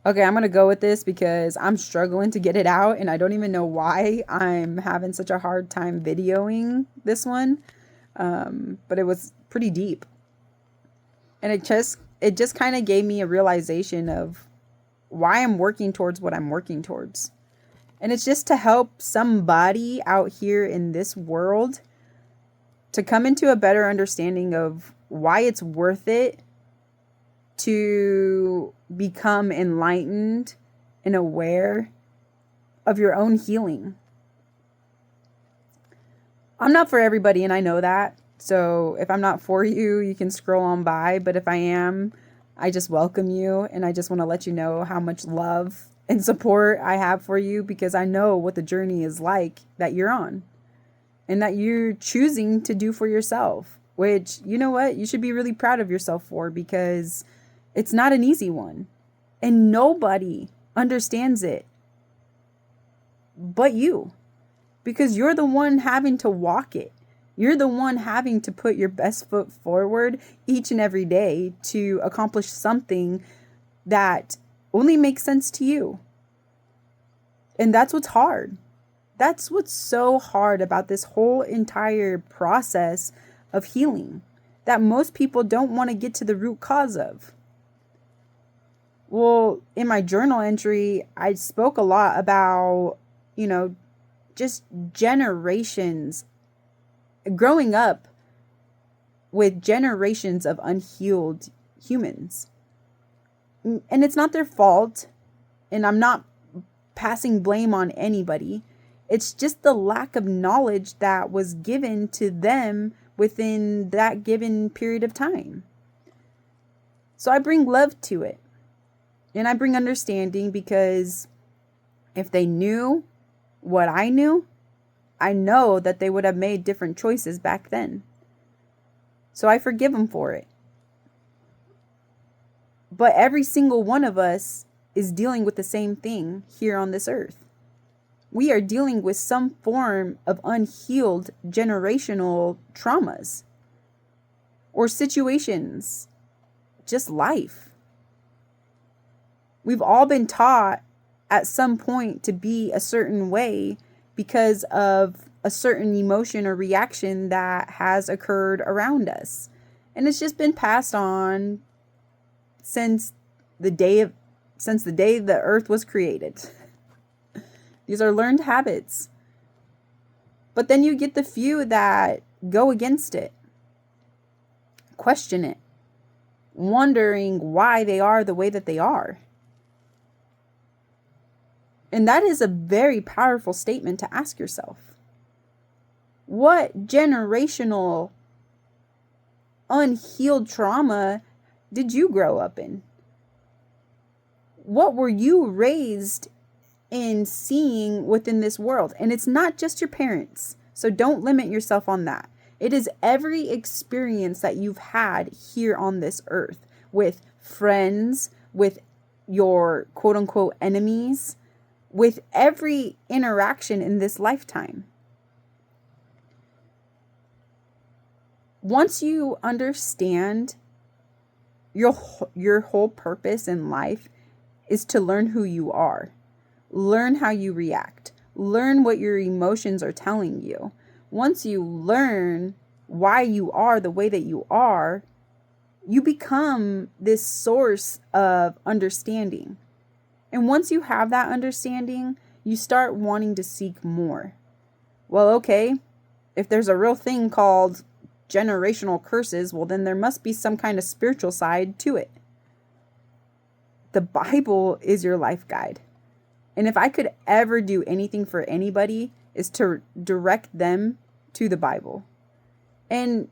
Okay, I'm going to go with this because I'm struggling to get it out and I don't even know why I'm having such a hard time videoing this one. But it was pretty deep. And it just kind of gave me a realization of why I'm working towards what I'm working towards. And it's just to help somebody out here in this world to come into a better understanding of why it's worth it to become enlightened and aware of your own healing. I'm not for everybody, and I know that. So if I'm not for you, you can scroll on by. But if I am, I just welcome you. And I just want to let you know how much love and support I have for you, because I know what the journey is like that you're on and that you're choosing to do for yourself, which, you know what, you should be really proud of yourself for, because it's not an easy one and nobody understands it but you, because you're the one having to walk it. You're the one having to put your best foot forward each and every day to accomplish something that only makes sense to you. And that's what's hard. That's what's so hard about this whole entire process of healing, that most people don't want to get to the root cause of. Well, in my journal entry, I spoke a lot about, just generations, growing up with generations of unhealed humans. And it's not their fault. And I'm not passing blame on anybody. It's just the lack of knowledge that was given to them within that given period of time. So I bring love to it. And I bring understanding, because if they knew what I knew, I know that they would have made different choices back then. So I forgive them for it. But every single one of us is dealing with the same thing here on this earth. We are dealing with some form of unhealed generational traumas or situations, just life. We've all been taught at some point to be a certain way because of a certain emotion or reaction that has occurred around us. And it's just been passed on since the day the earth was created. These are learned habits. But then you get the few that go against it, question it, wondering why they are the way that they are. And that is a very powerful statement to ask yourself. What generational unhealed trauma did you grow up in? What were you raised in seeing within this world? And it's not just your parents, so don't limit yourself on that. It is every experience that you've had here on this earth, with friends, with your quote unquote enemies, with every interaction in this lifetime. Once you understand your whole purpose in life is to learn who you are, learn how you react, learn what your emotions are telling you. Once you learn why you are the way that you are, you become this source of understanding. And once you have that understanding, you start wanting to seek more. Well, okay, if there's a real thing called generational curses, well, then there must be some kind of spiritual side to it. The Bible is your life guide. And if I could ever do anything for anybody, is to direct them to the Bible. And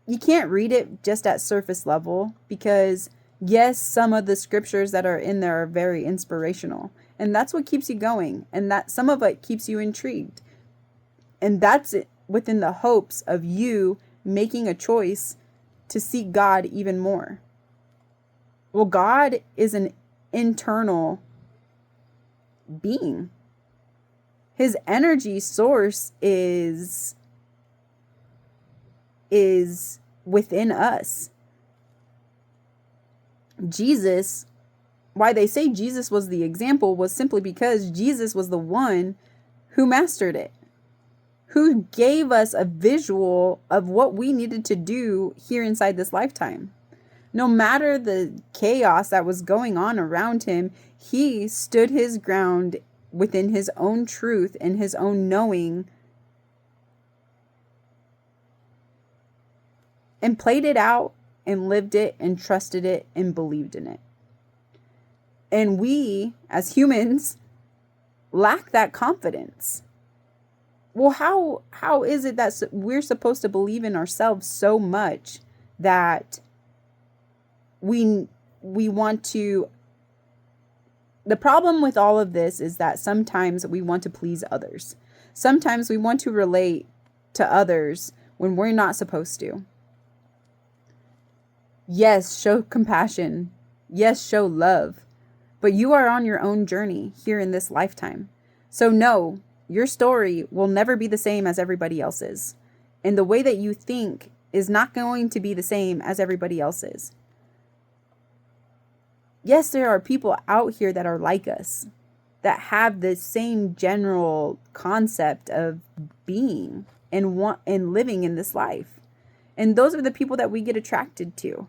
you can't read it just at surface level, because yes, some of the scriptures that are in there are very inspirational. And that's what keeps you going. And that some of it keeps you intrigued. And that's it, within the hopes of you making a choice to seek God even more. Well, God is an internal being. His energy source is within us. Jesus why they say Jesus was the example was simply because Jesus was the one who mastered it, who gave us a visual of what we needed to do here inside this lifetime. No matter the chaos that was going on around him, he stood his ground within his own truth and his own knowing and played it out and lived it and trusted it and believed in it. And we, as humans, lack that confidence. Well, how is it that we're supposed to believe in ourselves so much that we want to... The problem with all of this is that sometimes we want to please others. Sometimes we want to relate to others when we're not supposed to. Yes, show compassion. Yes, show love. But you are on your own journey here in this lifetime. So no, your story will never be the same as everybody else's. And the way that you think is not going to be the same as everybody else's. Yes, there are people out here that are like us, that have the same general concept of being and living in this life. And those are the people that we get attracted to.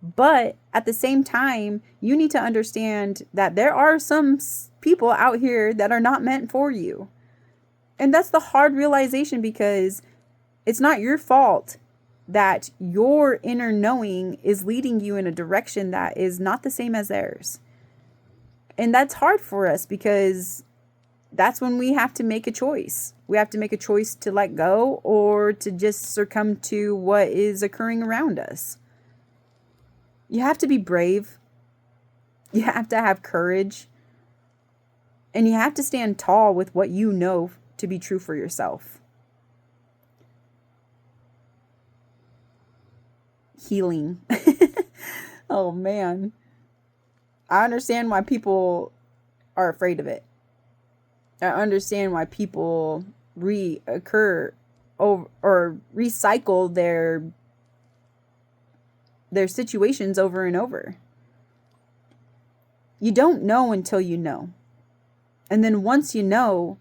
But at the same time, you need to understand that there are some people out here that are not meant for you. And that's the hard realization, because it's not your fault that your inner knowing is leading you in a direction that is not the same as theirs. And that's hard for us, because that's when we have to make a choice. We have to make a choice to let go or to just succumb to what is occurring around us. You have to be brave. You have to have courage. And you have to stand tall with what you know to be true for yourself. Healing. Oh man. I understand why people are afraid of it. I understand why people reoccur or recycle their situations over and over. You don't know until you know. And then once you know,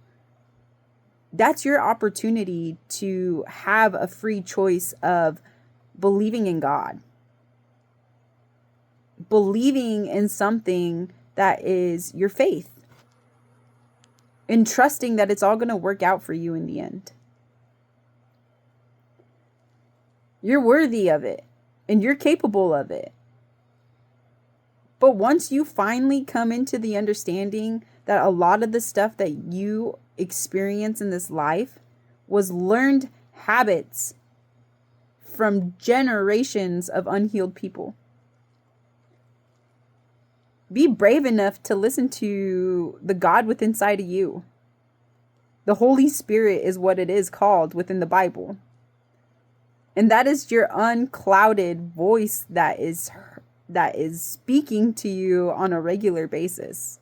that's your opportunity to have a free choice of believing in God. Believing in something that is your faith. And trusting that it's all going to work out for you in the end. You're worthy of it. And you're capable of it. But once you finally come into the understanding that a lot of the stuff that you experience in this life was learned habits from generations of unhealed people. Be brave enough to listen to the God within inside of you. The Holy Spirit is what it is called within the Bible. And that is your unclouded voice that is speaking to you on a regular basis.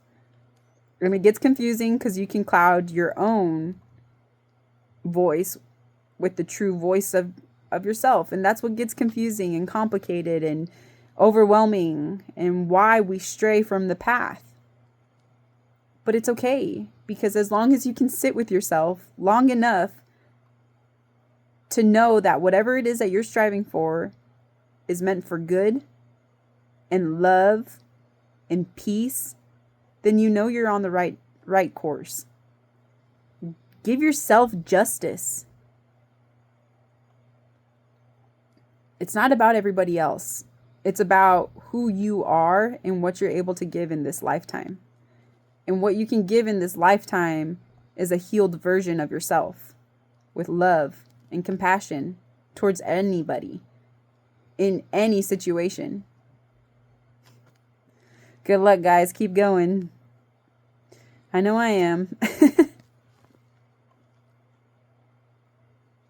And it gets confusing because you can cloud your own voice with the true voice of yourself. And that's what gets confusing and complicated and overwhelming, and why we stray from the path. But it's okay, because as long as you can sit with yourself long enough to know that whatever it is that you're striving for is meant for good and love and peace, then you know you're on the right course. Give yourself justice. It's not about everybody else. It's about who you are and what you're able to give in this lifetime. And what you can give in this lifetime is a healed version of yourself with love and compassion towards anybody in any situation. Good luck, guys. Keep going. I know I am.